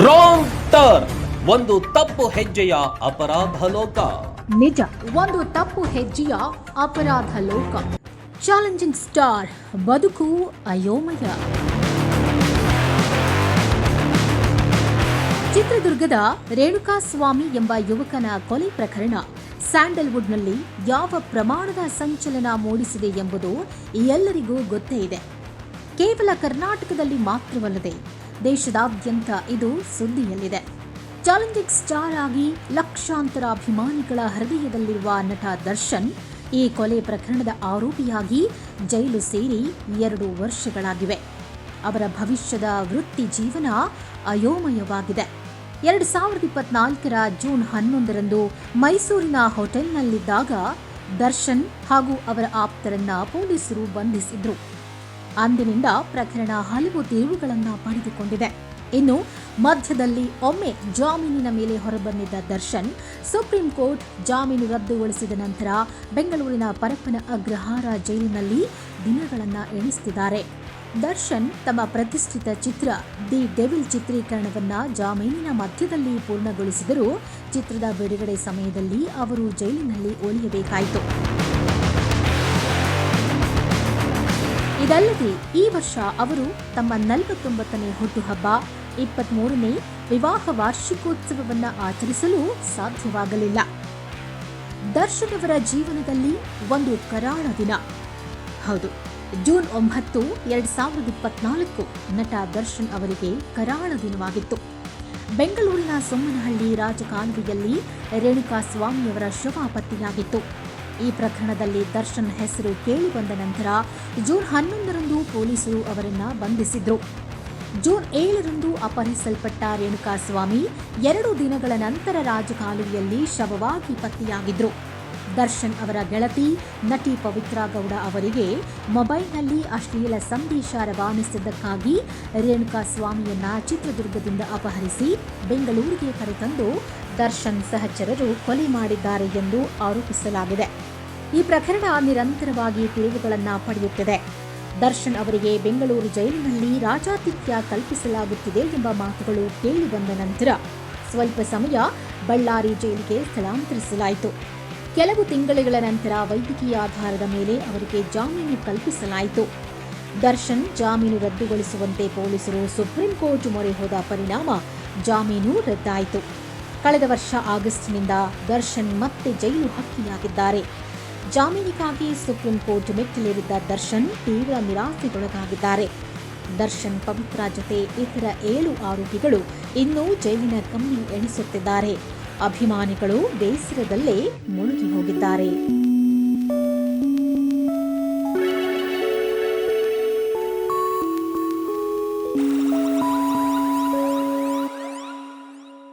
Wrong turn, ಒಂದು ತಪ್ಪು ಹೆಜ್ಜೆಯ ಅಪರಾಧ ಲೋಕ. ನಿಜ, ಒಂದು ತಪ್ಪು ಹೆಜ್ಜೆಯ ಅಪರಾಧ ಲೋಕ. ಚಾಲೆಂಜಿಂಗ್ ಸ್ಟಾರ್ ಬದುಕು ಅಯೋಮಯ. ಚಿತ್ರದುರ್ಗದ ರೇಣುಕಾಸ್ವಾಮಿ ಎಂಬ ಯುವಕನ ಕೊಲೆ ಪ್ರಕರಣ ಸ್ಯಾಂಡಲ್ವುಡ್ನಲ್ಲಿ ಯಾವ ಪ್ರಮಾಣದ ಸಂಚಲನ ಮೂಡಿಸಿದೆ ಎಂಬುದು ಎಲ್ಲರಿಗೂ ಗೊತ್ತೇ ಇದೆ. ಕೇವಲ ಕರ್ನಾಟಕದಲ್ಲಿ ಮಾತ್ರವಲ್ಲದೆ ದೇಶದಾದ್ಯಂತ ಇದು ಸುದ್ದಿಯಲ್ಲಿದೆ. ಚಾಲೆಂಜಿಂಗ್ ಸ್ಟಾರ್ ಆಗಿ ಲಕ್ಷಾಂತರ ಅಭಿಮಾನಿಗಳ ಹೃದಯದಲ್ಲಿರುವ ನಟ ದರ್ಶನ್ ಈ ಕೊಲೆ ಪ್ರಕರಣದ ಆರೋಪಿಯಾಗಿ ಜೈಲು ಸೇರಿ 2 ವರ್ಷಗಳಾಗಿವೆ. ಅವರ ಭವಿಷ್ಯದ ವೃತ್ತಿ ಜೀವನ ಅಯೋಮಯವಾಗಿದೆ. 2024ರ ಜೂನ್ 11ರಂದು ಮೈಸೂರಿನ ಹೋಟೆಲ್ನಲ್ಲಿದ್ದಾಗ ದರ್ಶನ್ ಹಾಗೂ ಅವರ ಆಪ್ತರನ್ನ ಪೊಲೀಸರು ಬಂಧಿಸಿದ್ರು. ಅಂದಿನಿಂದ ಪ್ರಕರಣ ಹಲವು ತಿರುವುಗಳನ್ನು ಪಡೆದುಕೊಂಡಿದೆ. ಇನ್ನು ಮಧ್ಯದಲ್ಲಿ ಒಮ್ಮೆ ಜಾಮೀನಿನ ಮೇಲೆ ಹೊರಬಂದಿದ್ದ ದರ್ಶನ್ ಸುಪ್ರೀಂ ಕೋರ್ಟ್ ಜಾಮೀನು ರದ್ದುಗೊಳಿಸಿದ ನಂತರ ಬೆಂಗಳೂರಿನ ಪರಪ್ಪನ ಅಗ್ರಹಾರ ಜೈಲಿನಲ್ಲಿ ದಿನಗಳನ್ನು ಎಣಿಸುತ್ತಿದ್ದಾರೆ. ದರ್ಶನ್ ತಮ್ಮ ಪ್ರತಿಷ್ಠಿತ ಚಿತ್ರ ದಿ ಡೆವಿಲ್ ಚಿತ್ರೀಕರಣವನ್ನ ಜಾಮೀನಿನ ಮಧ್ಯದಲ್ಲಿ ಪೂರ್ಣಗೊಳಿಸಿದರೂ ಚಿತ್ರದ ಬಿಡುಗಡೆ ಸಮಯದಲ್ಲಿ ಅವರು ಜೈಲಿನಲ್ಲಿ ಉಳಿಯಬೇಕಾಯಿತು. ಇದಲ್ಲದೆ ಈ ವರ್ಷ ಅವರು ತಮ್ಮ 49ನೇ ಹುಟ್ಟುಹಬ್ಬ, 23ನೇ ವಿವಾಹ ವಾರ್ಷಿಕೋತ್ಸವವನ್ನು ಆಚರಿಸಲು ಸಾಧ್ಯವಾಗಲಿಲ್ಲ. ದರ್ಶನ್ ಅವರ ಜೀವನದಲ್ಲಿ ಒಂದು ಕರಾಳ ದಿನ. ಹೌದು, ಜೂನ್ 9, 2024 ನಟ ದರ್ಶನ್ ಅವರಿಗೆ ಕರಾಳ ದಿನವಾಗಿತ್ತು. ಬೆಂಗಳೂರಿನ ಸೊಮ್ಮನಹಳ್ಳಿ ರಾಜಕಾಲುವೆಯಲ್ಲಿ ರೇಣುಕಾಸ್ವಾಮಿಯವರ ಶವ ಪತ್ತೆಯಾಗಿತ್ತು. ಈ ಪ್ರಕರಣದಲ್ಲಿ ದರ್ಶನ್ ಹೆಸರು ಕೇಳಿಬಂದ ನಂತರ ಜೂನ್ 11ರಂದು ಪೊಲೀಸರು ಅವರನ್ನು ಬಂಧಿಸಿದ್ರು. ಜೂನ್ 7ರಂದು ಅಪಹರಿಸಲ್ಪಟ್ಟ ರೇಣುಕಾಸ್ವಾಮಿ 2 ದಿನಗಳ ನಂತರ ರಾಜಕಾಲುವೆಯಲ್ಲಿ ಶವವಾಗಿ ಪತ್ತೆಯಾಗಿದ್ರು. ದರ್ಶನ್ ಅವರ ಗೆಳತಿ ನಟಿ ಪವಿತ್ರಾ ಗೌಡ ಅವರಿಗೆ ಮೊಬೈಲ್ನಲ್ಲಿ ಅಶ್ಲೀಲ ಸಂದೇಶ ರವಾನಿಸಿದ್ದಕ್ಕಾಗಿ ರೇಣುಕಾಸ್ವಾಮಿಯನ್ನ ಚಿತ್ರದುರ್ಗದಿಂದ ಅಪಹರಿಸಿ ಬೆಂಗಳೂರಿಗೆ ಕರೆತಂದು ದರ್ಶನ್ ಸಹಚರರು ಕೊಲೆ ಮಾಡಿದ್ದಾರೆ ಎಂದು ಆರೋಪಿಸಲಾಗಿದೆ. ಈ ಪ್ರಕರಣ ನಿರಂತರವಾಗಿ ತಿರುವುಗಳನ್ನು ಪಡೆಯುತ್ತಿದೆ. ದರ್ಶನ್ ಅವರಿಗೆ ಬೆಂಗಳೂರು ಜೈಲಿನಲ್ಲಿ ರಾಜಾತಿಥ್ಯ ಕಲ್ಪಿಸಲಾಗುತ್ತಿದೆ ಎಂಬ ಮಾತುಗಳು ಕೇಳಿಬಂದ ನಂತರ ಸ್ವಲ್ಪ ಸಮಯ ಬಳ್ಳಾರಿ ಜೈಲಿಗೆ ಸ್ಥಳಾಂತರಿಸಲಾಯಿತು. ಕೆಲವು ತಿಂಗಳುಗಳ ನಂತರ ವೈದ್ಯಕೀಯ ಆಧಾರದ ಮೇಲೆ ಅವರಿಗೆ ಜಾಮೀನು ಕಲ್ಪಿಸಲಾಯಿತು. ದರ್ಶನ್ ಜಾಮೀನು ರದ್ದುಗೊಳಿಸುವಂತೆ ಪೊಲೀಸರು ಸುಪ್ರೀಂ ಕೋರ್ಟ್ ಮೊರೆ ಹೋದ ಪರಿಣಾಮ ಜಾಮೀನು ರದ್ದಾಯಿತು. ಕಳೆದ ವರ್ಷ ಆಗಸ್ಟ್ನಿಂದ ದರ್ಶನ್ ಮತ್ತೆ ಜೈಲು ಹಕ್ಕಿಯಾಗಿದ್ದಾರೆ. ಜಾಮೀನಿಗಾಗಿ ಸುಪ್ರೀಂ ಕೋರ್ಟ್ ಮೆಟ್ಟಿಲೇರಿದ್ದ ದರ್ಶನ್ ತೀವ್ರ ನಿರಾಸೆಗೊಳಗಾಗಿದ್ದಾರೆ. ದರ್ಶನ್ ಪವಿತ್ರಾ ಜೊತೆ ಇತರ 7 ಆರೋಪಿಗಳು ಇನ್ನೂ ಜೈಲಿನ ಕಮ್ಮಿ ಎಣಿಸುತ್ತಿದ್ದಾರೆ. ಅಭಿಮಾನಿಗಳು ಬೇಸರದಲ್ಲೇ ಮುಳುಗಿ ಹೋಗಿದ್ದಾರೆ.